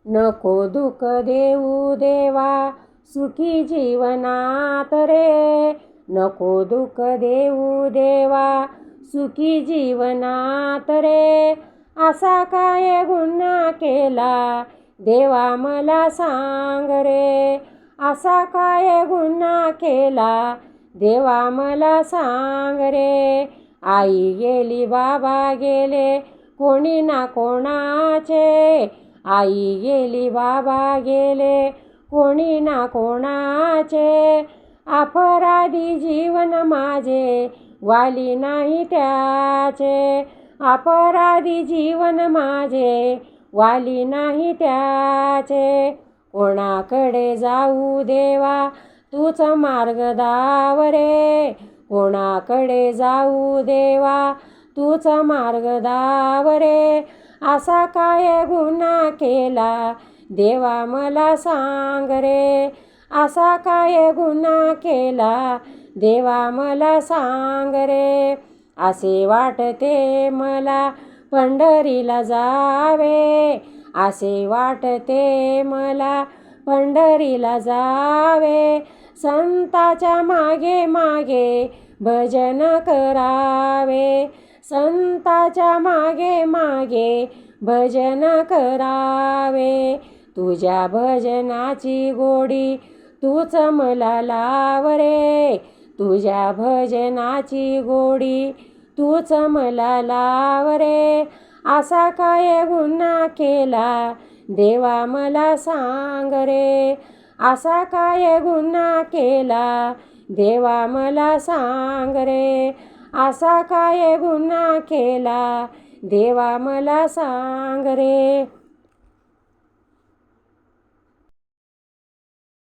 नको दुःख देऊ देवा सुखी जीवनात रे, नको दुःख देऊ देवा सुखी जीवनात रे. असा काय गुन्हा केला देवा मला सांग रे, असा काय गुन्हा केला देवा मला सांग रे. आई गेली बाबा गेले कोणी ना कोणाचे, आई गेली बाबा गेले कोणी ना कोणाचे. अपराधी जीवन माझे वाली नाही त्याचे, अपराधी जीवन माझे वाली नाही त्याचे. कोणाकडे जाऊ देवा तूच मार्ग दाव रे, कोणाकडे जाऊ देवा तूच मार्ग दाव रे. असा काय गुन्हा केला देवा मला सांग रे, असा काय गुन्हा केला देवा मला सांग रे. असे वाटते मला पंढरीला जावे, असे वाटते मला पंढरीला जावे. संताच्या मागे मागे भजन करावे, संताच्या मागे मागे भजन करावे. तुझ्या भजनाची गोडी तूच मला लाव रे, तुझ्या भजनाची गोडी तूच मला लाव रे. असा काय गुन्हा केला देवा मला सांग रे, असा काय गुन्हा केला देवा मला सांग रे, असा काय गुन्हा केला देवा मला सांग रे.